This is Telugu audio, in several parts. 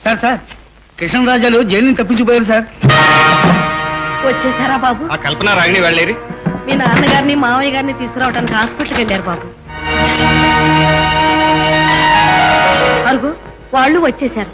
సార్ కృష్ణరాజాలు జైలు తప్పించిపోయారు సార్. వచ్చేసారా బాబు? ఆ కల్పన రాగిని వెళ్ళేది. మీ నాన్నగారిని మామయ్య గారిని తీసుకురావడానికి హాస్పిటల్కి వెళ్ళారు బాబు. అరుగు వాళ్ళు వచ్చేసారు.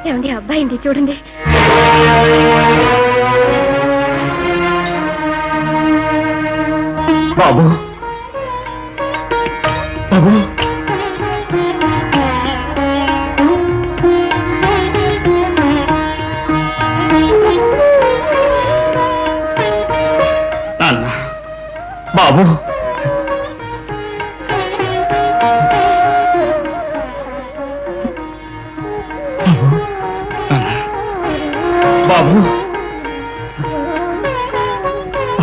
ఏమండి అబ్బాయింది చూడండి. బాబు బాబు నాన్న బాబు బాబు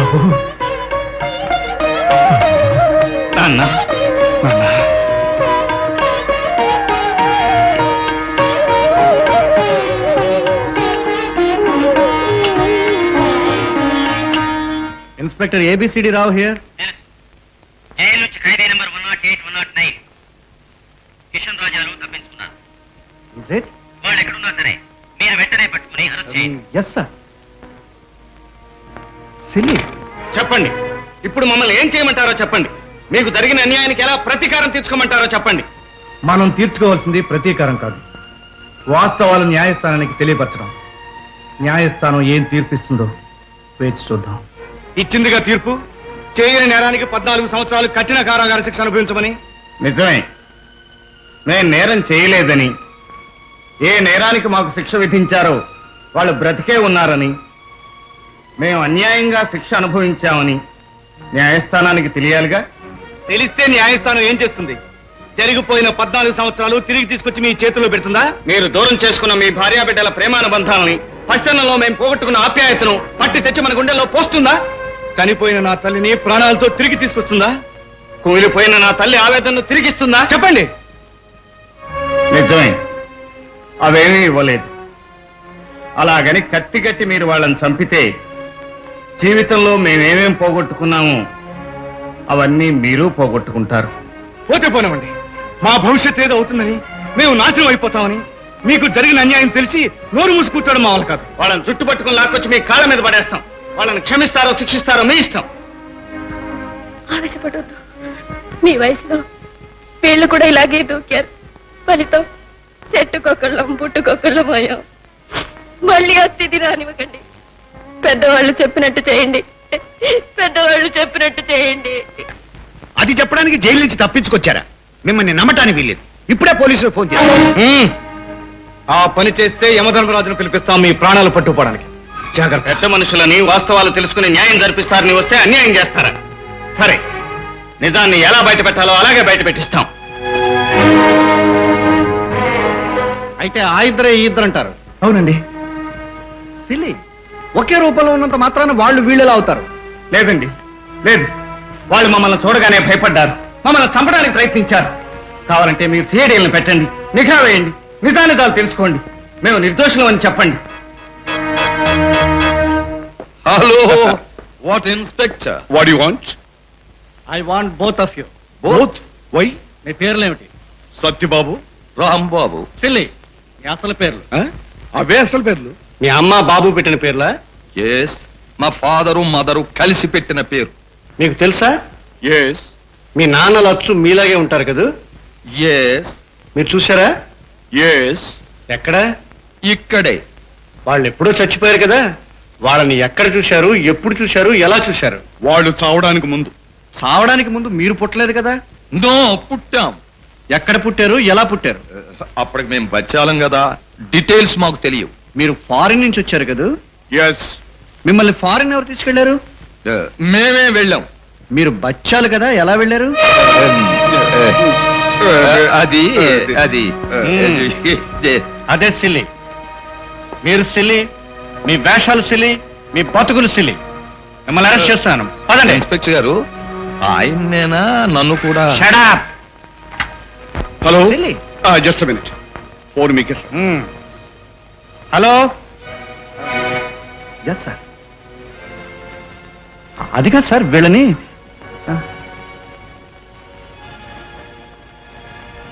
బాబు నాన్న నాన్న ఇన్స్పెక్టర్ ఏబిసిడి రావు హియర్. జైలు నుంచి ఖైదీ నెంబర్ 108, 109 కిషన్ రాజాలు తప్పించుకున్నారు. Is it? వాళ్ళు ఎక్కడున్నా సరే మీరు వెంటనే పట్టుకుని అరెస్ట్ చేయండి. Yes sir. సిల్లీ చెప్పండి, ఇప్పుడు మమ్మల్ని ఏం చేయమంటారో చెప్పండి. మీకు జరిగిన అన్యాయానికి ఎలా ప్రతీకారం తీర్చుకోమంటారో చెప్పండి. మనం తీర్చుకోవాల్సింది ప్రతీకారం కాదు, వాస్తవాలు న్యాయస్థానానికి తెలియపరచడం. న్యాయస్థానం ఏం తీర్పిస్తుందో వేచి చూద్దాం. ఇచ్చిందిగా తీర్పు, చేయని నేరానికి 14 సంవత్సరాలు కఠిన కారాగార శిక్ష అనుభవించమని. నిజమే, నేను నేరం చేయలేదని, ఏ నేరానికి మాకు శిక్ష విధించారో వాళ్ళు బ్రతికే ఉన్నారని, మేము అన్యాయంగా శిక్ష అనుభవించామని న్యాయస్థానానికి తెలియాలిగా. తెలిస్తే న్యాయస్థానం ఏం చేస్తుంది? జరిగిపోయిన 14 సంవత్సరాలు తిరిగి తీసుకొచ్చి మీ చేతిలో పెడుతుందా? మీరు దూరం చేసుకున్న మీ భార్యాబిడ్డల ప్రేమానుబంధాలని, పశ్చరణలో మేము పోగొట్టుకున్న ఆప్యాయతను పట్టి తెచ్చి మన గుండెల్లో పోస్తుందా? చనిపోయిన నా తల్లిని ప్రాణాలతో తిరిగి తీసుకొస్తుందా? కూలిపోయిన నా తల్లి ఆవేదనను తిరిగిస్తుందా? చెప్పండి. నిజమే, అవేమీ ఇవ్వలేదు. అలాగని కత్తి కట్టి మీరు వాళ్ళని చంపితే జీవితంలో మేమేమేం పోగొట్టుకున్నామో అవన్నీ మీరు పోగొట్టుకుంటారు. పోతే పోనివ్వండి, మా భవిష్యత్ ఏదో అవుతుందని, మేము నాశనం అయిపోతామని మీకు జరిగిన అన్యాయం తెలిసి నోరు మూసి కూర్చోవడం మా వాళ్ళు కాదు. వాళ్ళని చుట్టుపట్టుకుని లాక్కొచ్చి మీ కాళ్ళ మీద పడేస్తాం. వాళ్ళని క్షమిస్తారో శిక్షిస్తారో మీ ఇష్టం. ఆవేశపడొద్దు. మీ వయసులో వీళ్ళు కూడా ఇలాగే దూకారు. ఫలితం చెట్టుకొకళ్ళం పుట్టుకొకళ్ళం అయ్యాం. మళ్ళీ ఆ స్థితి రానివ్వకండి. పెద్దవాళ్ళు చెప్పినట్టు చేయండి. పెద్దవాళ్ళు చెప్పినట్టు చేయండి. అది చెప్పడానికి జైలు నుంచి తప్పించుకొచ్చారా? మిమ్మల్ని నమ్మటానికి వీల్లేదు. ఇప్పుడే పోలీసులు ఫోన్ చేశారు. ఆ పని చేస్తే యమధర్మరాజును పిలిపిస్తాం మీ ప్రాణాలు పట్టుకోవడానికి. జాగ్రత్త. పెద్ద మనుషులని వాస్తవాలు తెలుసుకుని న్యాయం జరిపిస్తారని వస్తే అన్యాయం చేస్తారా? సరే, నిజాన్ని ఎలా బయట పెట్టాలో అలాగే బయట పెట్టిస్తాం. అయితే ఆ ఇద్దరే ఈ ఇద్దరు అంటారు. అవునండి. సిల్లీ, ఒకే రూపంలో ఉన్నంత మాత్రాన వాళ్ళు వీళ్ళలా అవుతారు? లేదండి, లేదు. వాళ్ళు మమ్మల్ని చూడగానే భయపడ్డారు, మమ్మల్ని చంపడానికి ప్రయత్నించారు. కావాలంటే మీరు సిఐడీలను పెట్టండి, నిఘా వేయండి, నిజానిజాలు తెలుసుకోండి. మేము నిర్దోషులం అని చెప్పండి. Hello, what inspector? What you want? I want both of you. Both? Why? మీ పేర్లేమిటి? సత్యబాబు, రాంబాబు. సిల్లీ, మీ అసలు పేర్లు? అవే అసలు పేర్లు. మీ అమ్మ బాబు పెట్టిన పేర్లా? ఎస్, మా ఫాదరు మదరు కలిసి పెట్టిన పేరు. మీకు తెలుసా? ఎస్. మీ నాన్నలు అచ్చు మీలాగే ఉంటారు కదా? ఎస్. మీరు చూసారా? ఎస్. ఎక్కడ? ఇక్కడే. వాళ్ళు ఎప్పుడో చచ్చిపోయారు కదా, వాళ్ళని ఎక్కడ చూశారు, ఎప్పుడు చూశారు, ఎలా చూశారు? వాళ్ళు చావడానికి ముందు. చావడానికి ముందు మీరు పుట్టలేదు కదా? నో, పుట్టాం. ఎక్కడ పుట్టారు, ఎలా పుట్టారు? అప్పటికి మేము బచ్చాలం కదా, డీటెయిల్స్ మాకు తెలియవు. మీరు ఫారిన్ నుంచి వచ్చారు కదా? ఎస్. మిమ్మల్ని ఫారిన్ ఎవరు తీసుకెళ్లారు? మేమే వెళ్ళాం. మీరు బచ్చాలు కదా, ఎలా వెళ్ళారు? అది అది అదే సిల్లీ. మీరు సిల్లీ, మీ వేషాలు సిల్లీ, మీ బతుకులు సిల్లీ. మిమ్మల్ని అరెస్ట్ చేస్తాను. పదండి. ఇన్స్పెక్టర్ గారు, ఆయన్నేనా నన్ను కూడా? Shut up. Hello Really? Just minute phone మీకే సార్. Hello yes sir. అది కాదు సార్, వీళ్ళని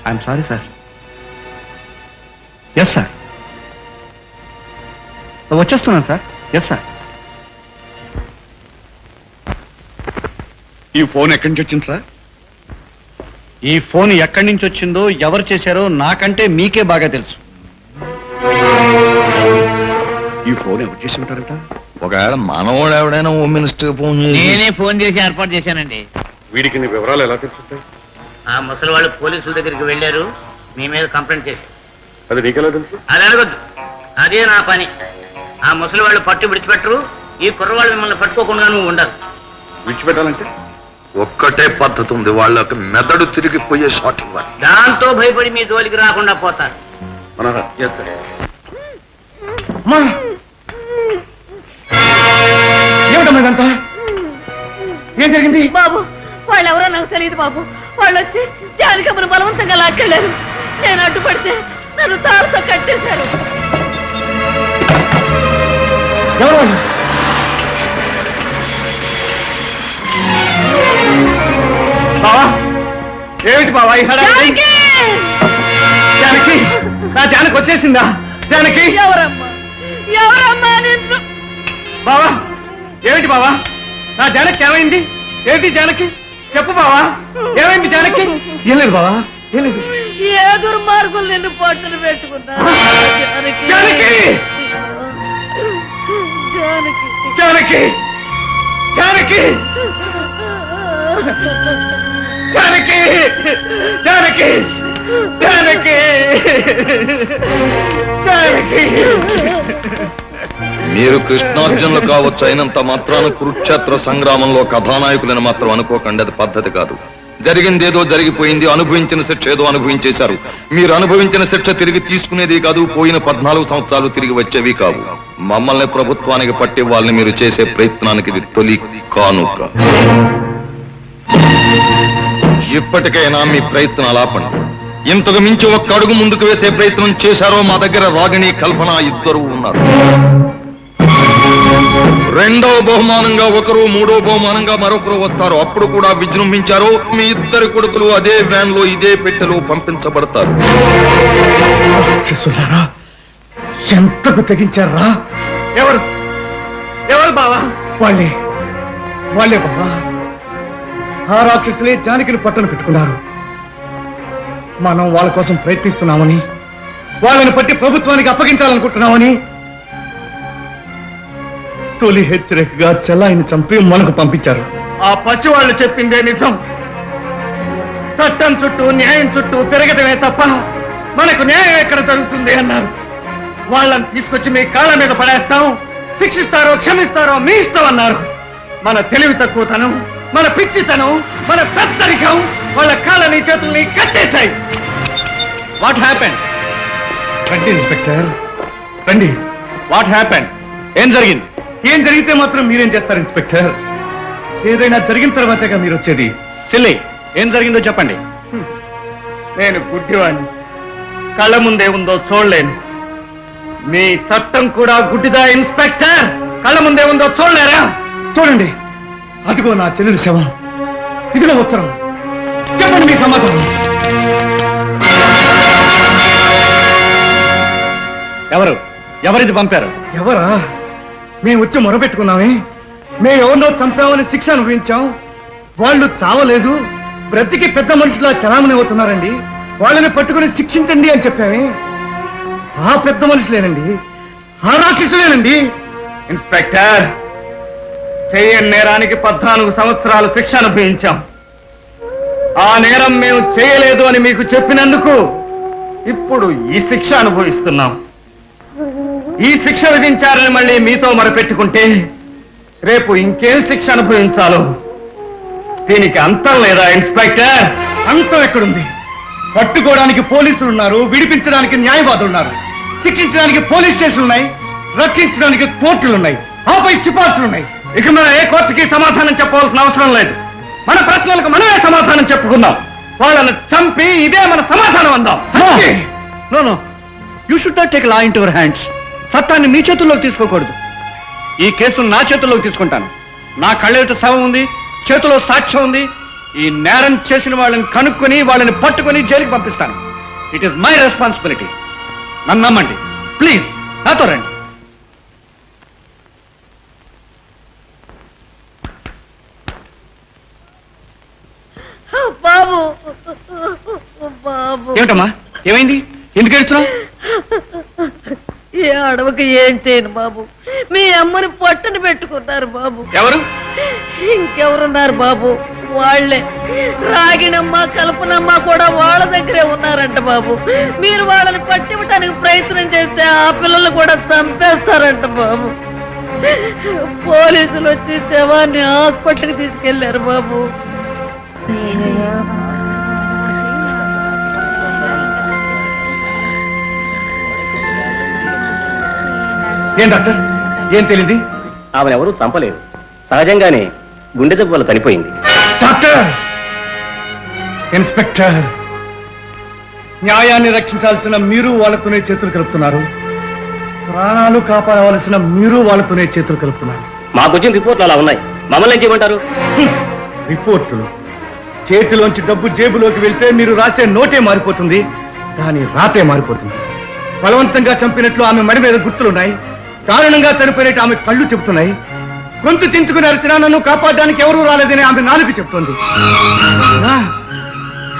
I'm sorry sir. Yes sir, వచ్చేస్తున్నాను సార్. Yes sir. ఈ ఫోన్ ఎక్కడి నుంచి వచ్చింది సార్? ఈ ఫోన్ ఎక్కడి నుంచి వచ్చిందో, ఎవరు చేశారో నాకంటే మీకే బాగా తెలుసు. ఈ ఫోన్ ఎవరు చేసి ఉంటారట? ఒకవేళ మనవాడు ఎవడైనా హోమ్ మినిస్టర్ ఫోన్ చేసి నేనే ఫోన్ చేసి ఏర్పాటు చేశానండి. వీడికి నీ వివరాలు ఎలా తెలుసుంటాయి? ఆ ముసలి వాళ్ళు పోలీసుల దగ్గరికి వెళ్ళారు, మీ మీద కంప్లైంట్ చేశారు. అది నీకెలా తెలుసు? అది అడగొద్దు, అదే నా పని. ఆ ముసలి వాళ్ళు పట్టు విడిచిపెట్టరు, ఈ కుర్రవాళ్ళు మిమ్మల్ని పట్టుకోకుండా నువ్వు ఉండరు. విడిచిపెట్టాలంటే ఒక్కటే పద్ధతి ఉంది, వాళ్ళకి మెదడు తిరిగిపోయే షాట్ ఇవ్వాలి. దాంతో భయపడి మీ జోలికి రాకుండా పోతారు. మనోహర్. Yes sir. ఏమిటమ్మా ఇదంతా? ఏం జరిగింది? బాబు, వాళ్ళు ఎవరో నాకు తెలియదు బాబు. వాళ్ళు వచ్చి జానకమ్మను బలవంతంగా లాక్కెళ్ళారు. నేను అడ్డుపడితే నన్ను తాడుతో కట్టేశారు. ఎవరు వాళ్ళు? బావా, ఏమిటి బావా ఈ హడావిడి? జానకి! జానకి, నా జానకి వచ్చేసిందా? జానకి! ఎవరమ్మా? ఎవరమ్మా నిన్ను? బావా, ఏమిటి బావా? నా జానకి ఏమైంది? ఏంటి జానకి? చెప్పు బావా, ఏమైంది జానకి? ఏం లేదు బావా, ఏం లేదు. ఏ దుర్మార్గులు నిన్ను పట్టును పెట్టుకున్నా? జానకి! జానకి! జానకి! జానకి! జానకి! జానకి! జానకి! జానకి! మీరు కృష్ణార్జునులు కావచ్చు, అయినంత మాత్రాన కురుక్షేత్ర సంగ్రామంలో కథానాయకులను మాత్రం అనుకోకండి, అది పద్ధతి కాదు. జరిగిందేదో జరిగిపోయింది, అనుభవించిన శిక్ష ఏదో అనుభవించేశారు. మీరు అనుభవించిన శిక్ష తిరిగి తీసుకునేది కాదు, పోయిన 14 సంవత్సరాలు తిరిగి వచ్చేవి కావు. మమ్మల్ని ప్రభుత్వానికి పట్టి వాళ్ళని మీరు చేసే ప్రయత్నానికి ఇది తొలి కానుక. ఇప్పటికైనా మీ ప్రయత్నాలు ఆపండి. ఇంతకు మించి ఒక్క అడుగు ముందుకు వేసే ప్రయత్నం చేశారో మా దగ్గర రాగిణి, కల్పన ఇద్దరు ఉన్నారు. రెండవ బహుమానంగా ఒకరు, మూడో బహుమానంగా మరొకరు వస్తారు. అప్పుడు కూడా విజృంభించారు, మీ ఇద్దరు కొడుకులు అదే వ్యాన్ లో ఇదే పెట్టెలో పంపించబడతారు. ఎంతకు తెగించారా? ఎవరు? ఎవరు బావా? వాళ్ళే బావా. ఆ రాక్షసులే జానకిని పట్టణ పెట్టుకున్నారు. మనం వాళ్ళ కోసం ప్రయత్నిస్తున్నామని, వాళ్ళని పట్టి ప్రభుత్వానికి అప్పగించాలనుకుంటున్నామని తొలి హెచ్చరికగా చెల్లాయిని చంపి మనకు పంపించారు. ఆ పసి వాళ్ళు చెప్పిందే నిజం. చట్టం చుట్టూ, న్యాయం చుట్టూ తిరగటమే తప్ప మనకు న్యాయం ఎక్కడ జరుగుతుంది అన్నారు. వాళ్ళని తీసుకొచ్చి మీ కాళ్ళ మీద పడేస్తాం, శిక్షిస్తారో క్షమిస్తారో మీ ఇష్టం అన్నారు. మన తెలివి తక్కువతనం, మన పిచ్చితనం, మన పెద్దరికం వాళ్ళ కాళ్ళని చేతుల్ని కట్టేశాయి. What happened? రండి ఇన్స్పెక్టర్, రండి. What happened? ఏం జరిగింది? ఏం జరిగితే మాత్రం మీరేం చేస్తారు ఇన్స్పెక్టర్? ఏదైనా జరిగిన తర్వాతగా మీరు వచ్చేది. సిల్లీ, ఏం జరిగిందో చెప్పండి. నేను గుడ్డివాణ్ణి, కళ్ళ ముందే ఉందో చూడలేను. మీ చట్టం కూడా గుడ్డిదా ఇన్స్పెక్టర్? కళ్ళ ముందే ఉందో చూడలేరా? చూడండి, అదిగో నా చెల్లెలి శవం, ఇదిలో ఉత్తరం. చెప్పండి మీ సమాధానం. ఎవరిది పంపారు? ఎవరా? మేము వచ్చి మొరపెట్టుకున్నామే. మేము ఎవరినో చంపామని శిక్ష అనుభవించాం. వాళ్ళు చావలేదు, బ్రతికి పెద్ద మనుషులా చలామణి అవుతున్నారండి. వాళ్ళని పట్టుకుని శిక్షించండి అని చెప్పామే. ఆ పెద్ద మనుషులేనండి, ఆ రాక్షసులేనండి. ఇన్స్పెక్టర్, చేయని నేరానికి 14 సంవత్సరాలు శిక్ష అనుభవించాం. ఆ నేరం మేము చేయలేదు అని మీకు చెప్పినందుకు ఇప్పుడు ఈ శిక్ష అనుభవిస్తున్నాం. ఈ శిక్ష విధించారని మళ్ళీ మీతో మొరపెట్టుకుంటే రేపు ఇంకేం శిక్ష అనుభవించాలో దీనికి అంతం లేదా ఇన్స్పెక్టర్? అంతం ఎక్కడుంది? పట్టుకోవడానికి పోలీసులు ఉన్నారు, విడిపించడానికి న్యాయవాదులు ఉన్నారు, శిక్షించడానికి పోలీస్ స్టేషన్లు ఉన్నాయి, రక్షించడానికి కోర్టులు ఉన్నాయి, ఆపై సిఫార్సులు ఉన్నాయి. ఇక మనం ఏ కోర్టుకి సమాధానం చెప్పవలసిన అవసరం లేదు. మన ప్రశ్నలకు మనమే సమాధానం చెప్పుకుందాం. వాళ్ళను చంపి ఇదే మన సమాధానం. సమాధానం అందాం. No no you should not take law in your hands. చట్టాన్ని మీ చేతుల్లోకి తీసుకోకూడదు. ఈ కేసును నా చేతుల్లోకి తీసుకుంటాను. నా కళ్ళెదుట శవం ఉంది, చేతిలో సాక్ష్యం ఉంది. ఈ నేరం చేసిన వాళ్ళని కనుక్కొని వాళ్ళని పట్టుకొని జైలుకి పంపిస్తాను. It is my responsibility. నన్ను నమ్మండి ప్లీజ్, నాతో రండి. బాబు బాబు ఏమిటమ్మా, ఏమైంది? ఎందుకు ఏడుస్తున్నావు? ఈ అడవకి ఏం చేయను బాబు. మీ అమ్మని పట్టుని పెట్టుకున్నారు బాబు. ఎవరు? ఇంకెవరున్నారు బాబు? వాళ్లే. రాగినమ్మ కల్పనమ్మ కూడా వాళ్ళ దగ్గరే ఉన్నారంట బాబు. మీరు వాళ్ళని పట్టివ్వటానికి ప్రయత్నం చేస్తే ఆ పిల్లలు కూడా చంపేస్తారంట బాబు. పోలీసులు వచ్చి శవాన్ని హాస్పిటల్కి తీసుకెళ్లారు బాబు. ఏం డాక్టర్, ఏం తెలియదు? ఆమెనెవరూ చంపలేదు, సహజంగానే గుండె జబ్బు వల్ల చనిపోయింది. డాక్టర్, ఇన్స్పెక్టర్, న్యాయాన్ని రక్షించాల్సిన మీరు వాళ్ళతోనే చేతులు కలుపుతున్నారు. ప్రాణాలు కాపాడవలసిన మీరు వాళ్ళతోనే చేతులు కలుపుతున్నారు. మాకొచ్చిన రిపోర్ట్లు అలా ఉన్నాయి, మమ్మల్ని ఏం చేయమంటారు? రిపోర్టులు చేతిలోంచి డబ్బు జేబులోకి వెళ్తే మీరు రాసే నోటే మారిపోతుంది, దాని రాతే మారిపోతుంది. బలవంతంగా చంపినట్లు ఆమె మడి మీద గుర్తులున్నాయి. దారుణంగా చనిపోయినట్టు ఆమె కళ్ళు చెబుతున్నాయి. గొంతు చించుకుని అరిచినా నన్ను కాపాడడానికి ఎవరూ రాలేదని ఆమె నాలుగు చెప్తోంది.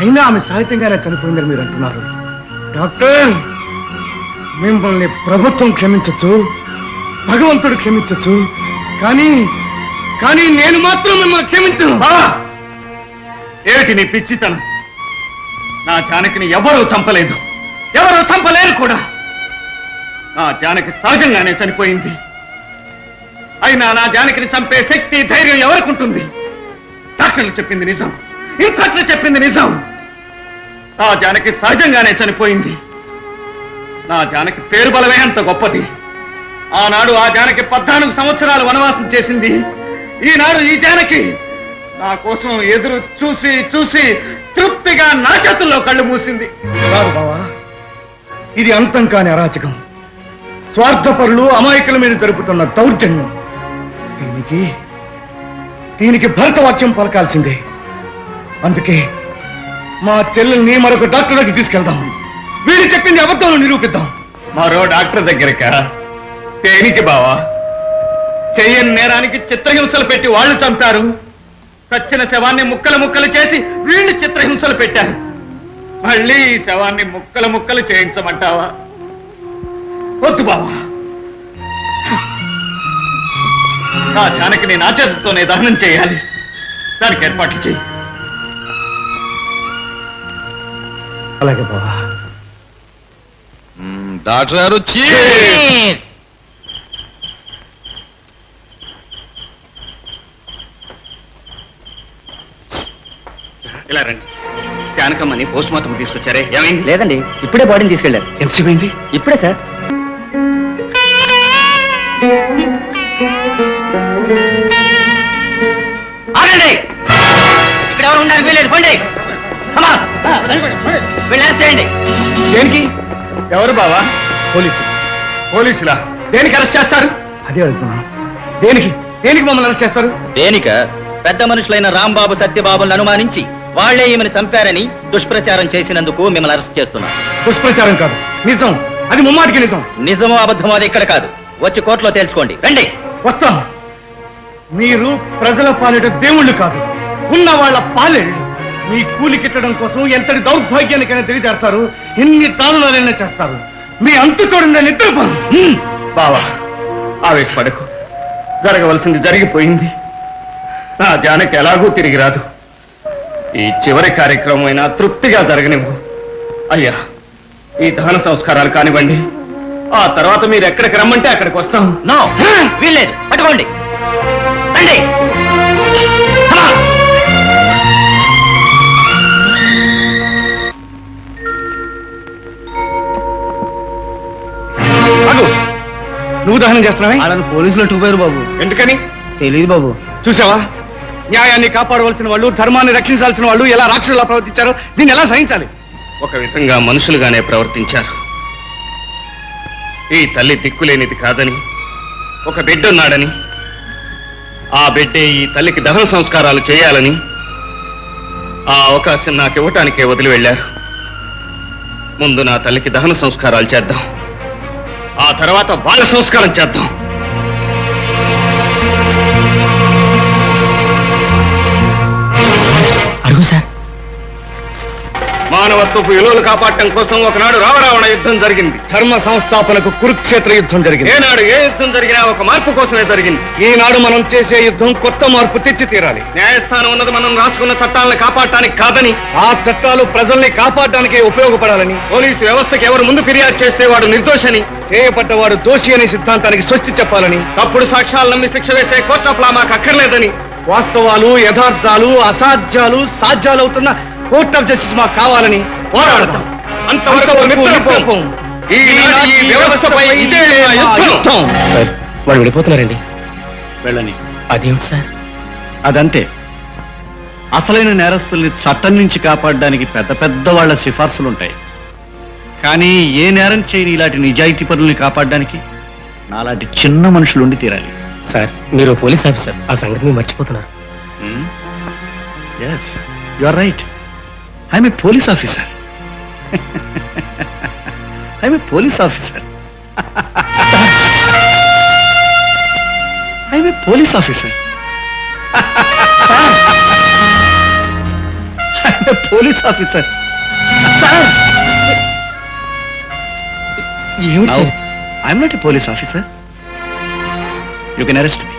అయినా ఆమె సహజంగానే చనిపోయిందని మీరు అంటున్నారు. డాక్టర్, మిమ్మల్ని ప్రభుత్వం క్షమించచ్చు, భగవంతుడు క్షమించచ్చు, కానీ కానీ నేను మాత్రం మిమ్మల్ని క్షమించను. ఏమిటి నీ పిచ్చితనం? నా జానకిని ఎవరూ చంపలేదు, ఎవరూ చంపలేరు కూడా. నా జానకి సహజంగానే చనిపోయింది. అయినా నా జానకిని చంపే శక్తి, ధైర్యం ఎవరికి ఉంటుంది? డాక్టర్లు చెప్పింది నిజం, ఇన్స్పెక్టర్ చెప్పింది నిజం. నా జానకి సహజంగానే చనిపోయింది. నా జానకి పేరు బలమే అంత గొప్పది. ఆనాడు ఆ జానకి 14 సంవత్సరాలు వనవాసం చేసింది. ఈనాడు ఈ జానకి నా కోసం ఎదురు చూసి చూసి తృప్తిగా నా చేతుల్లో కళ్ళు మూసింది. కాదు బావా, ఇది అంతం కాని అరాచకం, స్వార్థపరులు అమాయకుల మీద జరుపుతున్న దౌర్జన్యం. దీనికి భరతవాక్యం పలకాల్సిందే. అందుకే మా చెల్లెల్ని మరొక డాక్టర్ దగ్గరికి తీసుకెళ్దాం. వీళ్ళు చెప్పింది అబద్ధం నిరూపిద్దాం. మరో డాక్టర్ దగ్గరకా? దేనికి బావా? చెయ్యని నేరానికి చిత్రహింసలు పెట్టి వాళ్ళు చంపారు. చచ్చిన శవాన్ని ముక్కలు ముక్కలు చేసి వీళ్ళు చిత్రహింసలు పెట్టారు. మళ్ళీ ఈ శవాన్ని ముక్కలు ముక్కలు చేయించమంటావా? వద్దు బావా, నా జానకిని నా చేతితోనే దహనం చేయాలి. దానికి ఏర్పాట్లు చేయి. అలాగే బావా. డాక్టర్ గారు వచ్చి ఇలా రండి. జానకమ్మని పోస్ట్ మార్టం తీసుకొచ్చారే, ఏమైంది? లేదండి, ఇప్పుడే బాడీని తీసుకెళ్లారు. ఎంతసేమైంది? ఇప్పుడే సార్. ఆగండి, ఇక్కడ ఎవరు ఉండాలి వీలేదు, పోండి. చేయండి. దేనికి? ఎవరు బావా? పోలీసులా? దేనికి అరెస్ట్ చేస్తారు? అదే అడుగుతున్నాను. దేనికి దేనికి మమ్మల్ని అరెస్ట్ చేస్తారు? దేనిక? పెద్ద మనుషులైన రాంబాబు, సత్యబాబులను అనుమానించి వాళ్లే ఈమెను చంపారని దుష్ప్రచారం చేసినందుకు మిమ్మల్ని అరెస్ట్ చేస్తున్నారు. దుష్ప్రచారం కాదు, నిజం. అది ముమ్మాటికి నిజం. నిజమో అబద్ధమో అది ఇక్కడ కాదు, వచ్చి కోర్టులో తేల్చుకోండి. రండి. వస్తాం. మీరు ప్రజల పాలిట దేవుళ్ళు కాదు, ఉన్న వాళ్ళ పాలేళ్ళు. మీ కూలి కిట్టడం కోసం ఎంతటి దౌర్భాగ్యానికైనా తెలియజేస్తారు. ఎన్ని దారుణాలైనా చేస్తారు. మీ అంతు చూడండి నిద్రపోను. బావా, ఆవేశపడకు. జరగవలసింది జరిగిపోయింది. నా జానకి ఎలాగూ తిరిగి రాదు. ఈ చివరి కార్యక్రమం అయినా తృప్తిగా జరగనివ్వు. అయ్యా, ఈ దహన సంస్కారాలు కానివ్వండి. ఆ తర్వాత మీరు ఎక్కడికి రమ్మంటే అక్కడికి వస్తాం. నో, వీల్లేదు. పట్టుకోండి, రండి. నువ్వు దహనం చేస్తున్నావే? వాళ్ళని పోలీసులు అట్టుకుపోయారు బాబు. ఎందుకని? తెలియదు బాబు. చూసావా, న్యాయాన్ని కాపాడవలసిన వాళ్ళు, ధర్మాన్ని రక్షించాల్సిన వాళ్ళు ఎలా రాక్షసులా ప్రవర్తించారో. దీన్ని ఎలా సహించాలి? ఒక విధంగా మనుషులుగానే ప్రవర్తించారు. ఈ తల్లి దిక్కులేనిది కాదని, ఒక బిడ్డున్నాడని, ఆ బిడ్డే ఈ తల్లికి దహన సంస్కారాలు చేయాలని ఆ అవకాశం నాకు ఇవ్వటానికే వదిలి వెళ్ళారు. ముందు నా తల్లికి దహన సంస్కారాలు చేద్దాం, ఆ తర్వాత వాళ్ళ సంస్కారం చేద్దాం. అడుగు సార్. మానవత్వపు విలువలు కాపాడటం కోసం ఒకనాడు రావరావణ యుద్ధం జరిగింది. ధర్మ సంస్థాపనకు కురుక్షేత్ర యుద్ధం జరిగింది. ఏనాడు ఏ యుద్ధం జరిగినా ఒక మార్పు కోసమే జరిగింది. ఈనాడు మనం చేసే యుద్ధం కొత్త మార్పు తెచ్చి తీరాలి. న్యాయస్థానం ఉన్నది మనం రాసుకున్న చట్టాలను కాపాడటానికి కాదని, ఆ చట్టాలు ప్రజల్ని కాపాడడానికే ఉపయోగపడాలని, పోలీసు వ్యవస్థకి ఎవరు ముందు ఫిర్యాదు చేస్తే వాడు నిర్దోషని, చేయబడ్డవాడు దోషి అనే సిద్ధాంతానికి స్వస్తి చెప్పాలని, తప్పుడు సాక్ష్యాలు నమ్మి శిక్ష వేసే కోర్టు ఆఫ్ లా మాకు అక్కర్లేదని, వాస్తవాలు, యథార్థాలు, అసాధ్యాలు సాధ్యాలవుతున్న కోర్ట్ ఆఫ్ జస్టిస్ మాకు కావాలని పోరాడతాం. అంతవరకు మిత్రత్వం. ఈనాటి ఈ వ్యవస్థపై ఇదే మా యుద్ధం. సార్ వాళ్ళు వెళ్ళిపోతున్నారండి. వెళ్ళని. అదేమిటి సార్? అదంతే. అసలైన నేరస్తుల్ని చట్టం నుంచి కాపాడడానికి పెద్ద పెద్ద వాళ్ళ సిఫార్సులుంటాయి. కానీ ఏ నేరం చేయని ఇలాంటి నిజాయితీ పరుల్ని కాపాడడానికి నాలాంటి చిన్న మనుషులు ఉండి తీరాలి. సార్ మీరు పోలీస్ ఆఫీసర్, ఆ సంగతి మీరు మర్చిపోతున్నారు. Yes, you are right. I'm a police officer. I'm a police officer. I'm a police officer. I'm a police officer. ఏమిటి sir? I'm not a police officer. You can arrest me.